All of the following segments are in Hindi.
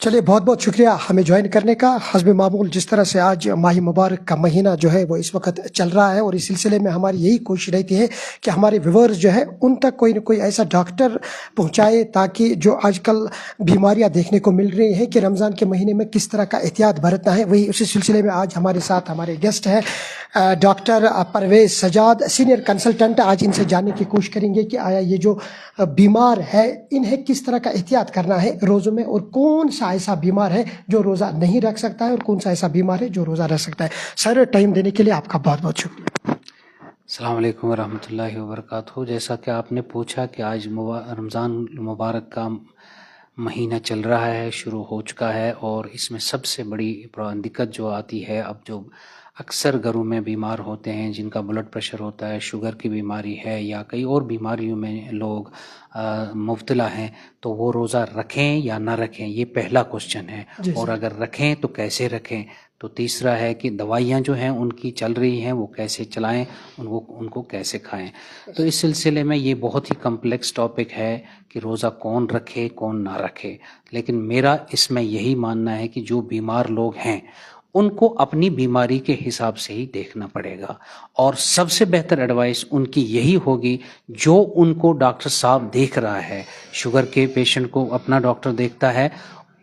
चलिए, बहुत बहुत शुक्रिया हमें ज्वाइन करने का। हस्ब मामूल जिस तरह से आज माह मुबारक का महीना जो है वो इस वक्त चल रहा है, और इस सिलसिले में हमारी यही कोशिश रहती है कि हमारे व्यूअर्स जो है उन तक कोई न कोई ऐसा डॉक्टर पहुंचाए ताकि जो आजकल बीमारियां देखने को मिल रही हैं कि रमज़ान के महीने में किस तरह का एहतियात बरतना है, वही उसी सिलसिले में आज हमारे साथ हमारे गेस्ट हैं doctor Parvez Sajad, senior consultant. आज इनसे जानने की कोशिश करेंगे कि आया ये जो बीमार है इन्हें किस तरह का एहतियात करना है रोज़ों में, और कौन सा ऐसा बीमार है जो रोज़ा नहीं रख सकता है और कौन सा ऐसा बीमार है जो रोज़ा रख सकता है। सर, टाइम देने के लिए आपका बहुत बहुत शुक्रिया। अस्सलाम वालेकुम वरहमतुल्लाहि वबरकातुहू। जैसा कि आपने पूछा कि आज रमज़ान मुबारक का महीना चल रहा है, शुरू हो चुका है, और इसमें सबसे बड़ी दिक्कत जो आती है, अब जो अक्सर घरों में बीमार होते हैं जिनका ब्लड प्रेशर होता है, शुगर की बीमारी है या कई और बीमारियों में लोग मुब्तला हैं, तो वो रोज़ा रखें या ना रखें, ये पहला क्वेश्चन है। और अगर रखें तो कैसे रखें। तो तीसरा है कि दवाइयाँ जो हैं उनकी चल रही हैं वो कैसे चलाएं, उनको कैसे खाएं। तो इस सिलसिले में ये बहुत ही कम्प्लेक्स टॉपिक है कि रोज़ा कौन रखे कौन ना रखे। लेकिन मेरा इसमें यही मानना है कि जो बीमार लोग हैं उनको अपनी बीमारी के हिसाब से ही देखना पड़ेगा, और सबसे बेहतर एडवाइस उनकी यही होगी जो उनको डॉक्टर साहब देख रहा है। शुगर के पेशेंट को अपना डॉक्टर देखता है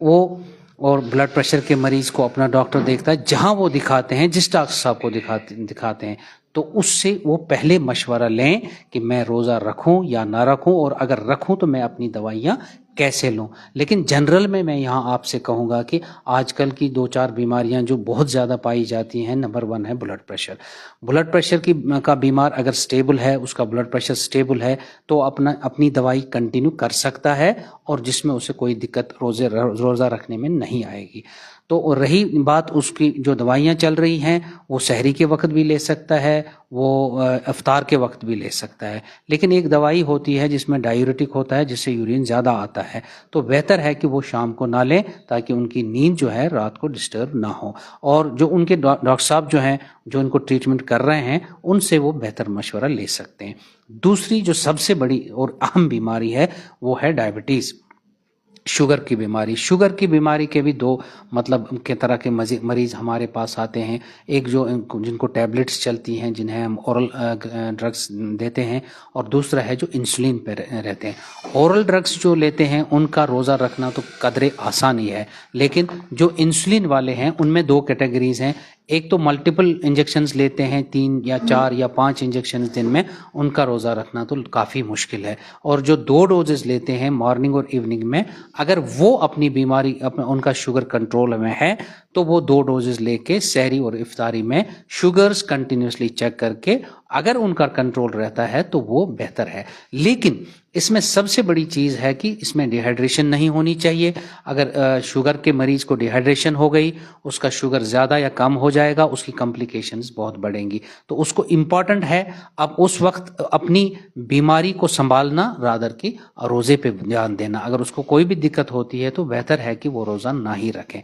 वो, और ब्लड प्रेशर के मरीज़ को अपना डॉक्टर देखता है। जहाँ वो दिखाते हैं, जिस डॉक्टर साहब को दिखाते हैं, तो उससे वो पहले मशवरा लें कि मैं रोज़ा रखूं या ना रखूं, और अगर रखूं तो मैं अपनी दवाइयाँ कैसे लूं। लेकिन जनरल में मैं यहाँ आपसे कहूँगा कि आजकल की 2-4 बीमारियाँ जो बहुत ज़्यादा पाई जाती हैं, नंबर 1 है ब्लड प्रेशर। ब्लड प्रेशर का बीमार अगर स्टेबल है, उसका ब्लड प्रेशर स्टेबल है, तो अपनी दवाई कंटिन्यू कर सकता है, और जिसमें उसे कोई दिक्कत रोज़ा रखने में नहीं आएगी। तो रही बात उसकी जो दवाइयाँ चल रही हैं, वो सहरी के वक्त भी ले सकता है, वो इफ्तार के वक्त भी ले सकता है। लेकिन एक दवाई होती है जिसमें डायूरेटिक होता है, जिससे यूरिन ज़्यादा आता है, तो बेहतर है कि वो शाम को ना लें ताकि उनकी नींद जो है रात को डिस्टर्ब ना हो। और जो उनके डॉक्टर साहब जो हैं, जो इनको ट्रीटमेंट कर रहे हैं, उनसे वो बेहतर मशवरा ले सकते हैं। दूसरी जो सबसे बड़ी और अहम बीमारी है वो है डायबिटीज़, शुगर की बीमारी। शुगर की बीमारी के भी 2 मतलब के तरह के मरीज़ हमारे पास आते हैं। एक जो जिनको टैबलेट्स चलती हैं, जिन्हें हम ओरल ड्रग्स देते हैं, और दूसरा है जो इंसुलिन पे रहते हैं। ओरल ड्रग्स जो लेते हैं उनका रोज़ा रखना तो कदरे आसान ही है, लेकिन जो इंसुलिन वाले हैं उनमें 2 कैटेगरीज हैं। एक तो मल्टीपल इंजेक्शंस लेते हैं, 3 या 4 या 5 इंजेक्शन दिन में, उनका रोज़ा रखना तो काफ़ी मुश्किल है। और जो 2 डोजेस लेते हैं मॉर्निंग और इवनिंग में, अगर वो अपनी बीमारी उनका शुगर कंट्रोल में है, तो वो 2 डोजेस लेके सहरी और इफ्तारी में शुगर्स कंटिन्यूसली चेक करके अगर उनका कंट्रोल रहता है तो वो बेहतर है। लेकिन इसमें सबसे बड़ी चीज़ है कि इसमें डिहाइड्रेशन नहीं होनी चाहिए। अगर शुगर के मरीज़ को डिहाइड्रेशन हो गई, उसका शुगर ज़्यादा या कम हो जाएगा, उसकी कॉम्प्लिकेशंस बहुत बढ़ेंगी। तो उसको इम्पॉर्टेंट है अब उस वक्त अपनी बीमारी को संभालना, रादर की रोज़े पे ध्यान देना। अगर उसको कोई भी दिक्कत होती है तो बेहतर है कि वो रोज़ा ना ही रखें।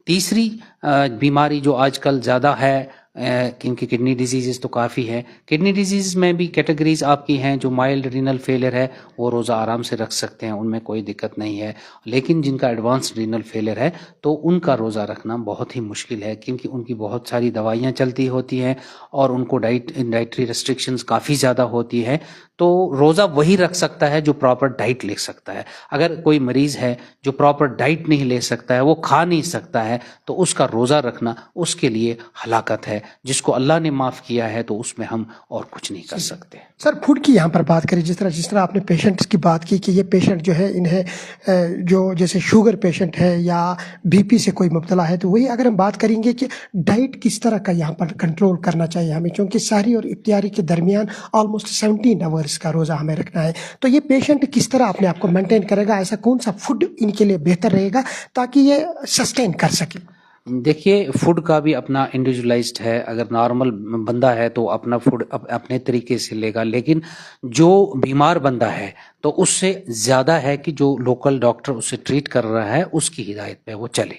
तीसरी बीमारी जो आजकल ज़्यादा है, क्योंकि किडनी डिजीज़ तो काफ़ी है, किडनी डिजीज़ में भी कैटेगरीज आपकी हैं। जो माइल्ड रीनल फेलियर है वो रोज़ा आराम से रख सकते हैं, उनमें कोई दिक्कत नहीं है। लेकिन जिनका एडवांस रीनल फेलियर है तो उनका रोज़ा रखना बहुत ही मुश्किल है, क्योंकि उनकी बहुत सारी दवाइयाँ चलती होती हैं और उनको डाइटरी रेस्ट्रिक्शंस काफ़ी ज़्यादा होती है। तो रोज़ा वही रख सकता है जो प्रॉपर डाइट ले सकता है। अगर कोई मरीज़ है जो प्रॉपर डाइट नहीं ले सकता है, वो खा नहीं सकता है, तो उसका रोज़ा रखना उसके लिए हलाकत है। जिसको अल्लाह ने माफ़ किया है तो उसमें हम और कुछ नहीं कर सकते। सर, फूड की यहाँ पर बात करें, जिस तरह आपने पेशेंट्स की बात की कि ये पेशेंट जो है इन्हें जो जैसे शुगर पेशेंट है या बीपी से कोई मुब्तला है, तो वही अगर हम बात करेंगे कि डाइट किस तरह का यहाँ पर कंट्रोल करना चाहिए हमें, क्योंकि सहरी और इफ्तारी के दरमियान ऑलमोस्ट 17 आवर्स का रोज़ा हमें रखना है, तो ये पेशेंट किस तरह अपने आप को मेंटेन करेगा, ऐसा कौन सा फूड इनके लिए बेहतर रहेगा ताकि ये सस्टेन कर सके। देखिए, फूड का भी अपना इंडिविजुअलाइज्ड है। अगर नॉर्मल बंदा है तो अपना फूड अपने तरीके से लेगा, लेकिन जो बीमार बंदा है तो उससे ज़्यादा है कि जो लोकल डॉक्टर उससे ट्रीट कर रहा है उसकी हिदायत पे वो चले।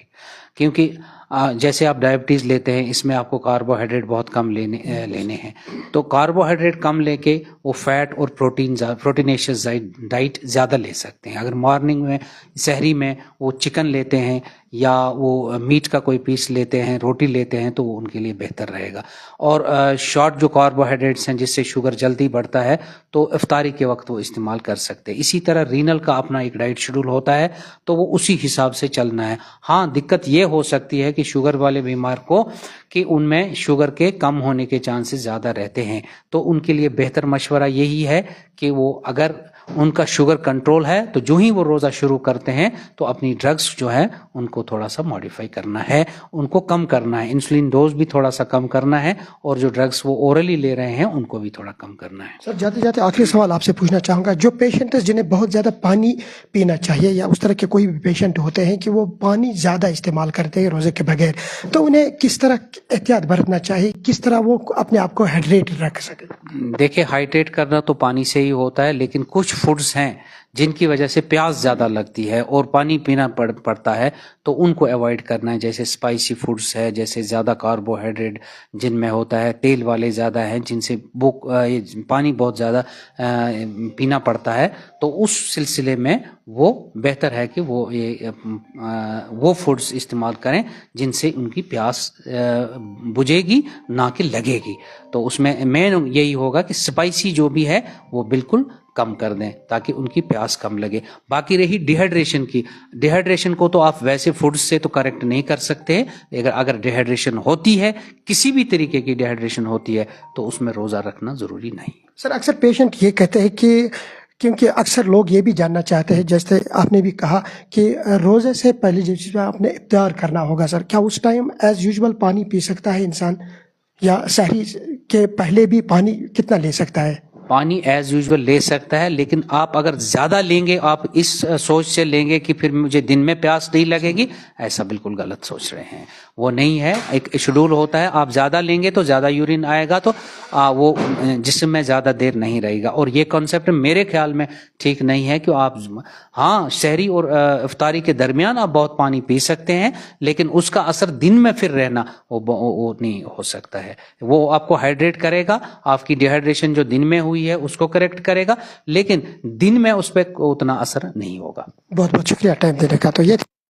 क्योंकि जैसे आप डायबिटीज़ लेते हैं, इसमें आपको कार्बोहाइड्रेट बहुत कम लेने हैं, तो कार्बोहाइड्रेट कम लेके वो फैट और प्रोटीनेशियस डाइट ज़्यादा ले सकते हैं। अगर मॉर्निंग में सहरी में वो चिकन लेते हैं या वो मीट का कोई पीस लेते हैं, रोटी लेते हैं, तो वो उनके लिए बेहतर रहेगा। और शॉर्ट जो कार्बोहाइड्रेट्स हैं जिससे शुगर जल्दी बढ़ता है, तो इफ्तारी के वक्त वो इस्तेमाल कर सकते हैं। इसी तरह रीनल का अपना एक डाइट शेड्यूल होता है, तो वो उसी हिसाब से चलना है। हाँ, दिक्कत ये हो सकती है कि शुगर वाले बीमार को कि उनमें शुगर के कम होने के चांसेस ज़्यादा रहते हैं, तो उनके लिए बेहतर मशवरा यही है कि वो अगर उनका शुगर कंट्रोल है तो जो ही वो रोज़ा शुरू करते हैं तो अपनी ड्रग्स जो है उनको थोड़ा सा मॉडिफाई करना है, उनको कम करना है, इंसुलिन डोज भी थोड़ा सा कम करना है, और जो ड्रग्स वो ओरली ले रहे हैं उनको भी थोड़ा कम करना है। सर, जाते जाते आखिरी सवाल आपसे पूछना चाहूँगा, जो पेशेंट जिन्हें बहुत ज़्यादा पानी पीना चाहिए या उस तरह के कोई भी पेशेंट होते हैं कि वो पानी ज़्यादा इस्तेमाल करते हैं रोज़े के बगैर, तो उन्हें किस तरह एहतियात बरतना चाहिए, किस तरह वो अपने आप को हाइड्रेट रख सके? देखिए, हाइड्रेट करना तो पानी से ही होता है, लेकिन कुछ फूड्स हैं जिनकी वजह से प्यास ज़्यादा लगती है और पानी पीना पड़ता है, तो उनको अवॉइड करना है। जैसे स्पाइसी फूड्स है, जैसे ज़्यादा कार्बोहाइड्रेट जिनमें होता है, तेल वाले ज़्यादा हैं जिनसे पानी बहुत ज़्यादा पीना पड़ता है, तो उस सिलसिले में वो बेहतर है कि वो फूड्स इस्तेमाल करें जिनसे उनकी प्यास बुझेगी ना कि लगेगी। तो उसमें मेन यही होगा कि स्पाइसी जो भी है वो बिल्कुल कम कर दें ताकि उनकी प्यास कम लगे। बाकी रही डिहाइड्रेशन की, डिहाइड्रेशन को तो आप वैसे फूड्स से तो करेक्ट नहीं कर सकते। अगर डिहाइड्रेशन होती है, किसी भी तरीके की डिहाइड्रेशन होती है, तो उसमें रोज़ा रखना ज़रूरी नहीं। सर, अक्सर पेशेंट ये कहते हैं कि क्योंकि अक्सर लोग ये भी जानना चाहते हैं, जैसे आपने भी कहा कि रोज़े से पहले जिस आपने इफ्तार करना होगा, सर क्या उस टाइम एज यूजुअल पानी पी सकता है इंसान, या सहरी के पहले भी पानी कितना ले सकता है? पानी एज यूजुअल ले सकता है, लेकिन आप अगर ज़्यादा लेंगे, आप इस सोच से लेंगे कि फिर मुझे दिन में प्यास नहीं लगेगी, ऐसा बिल्कुल गलत सोच रहे हैं। वो नहीं है, एक शेड्यूल होता है। आप ज़्यादा लेंगे तो ज़्यादा यूरिन आएगा, तो वो जिस्म में ज़्यादा देर नहीं रहेगा। और ये कॉन्सेप्ट मेरे ख्याल में ठीक नहीं है कि आप, हाँ, सहरी और इफ्तारी के दरमियान आप बहुत पानी पी सकते हैं, लेकिन उसका असर दिन में फिर रहना वो नहीं हो सकता है। वो आपको हाइड्रेट करेगा, आपकी डिहाइड्रेशन जो दिन में हुई है उसको करेक्ट करेगा, लेकिन दिन में उस पर उतना असर नहीं होगा। बहुत बहुत शुक्रिया टाइम देने का। तो ये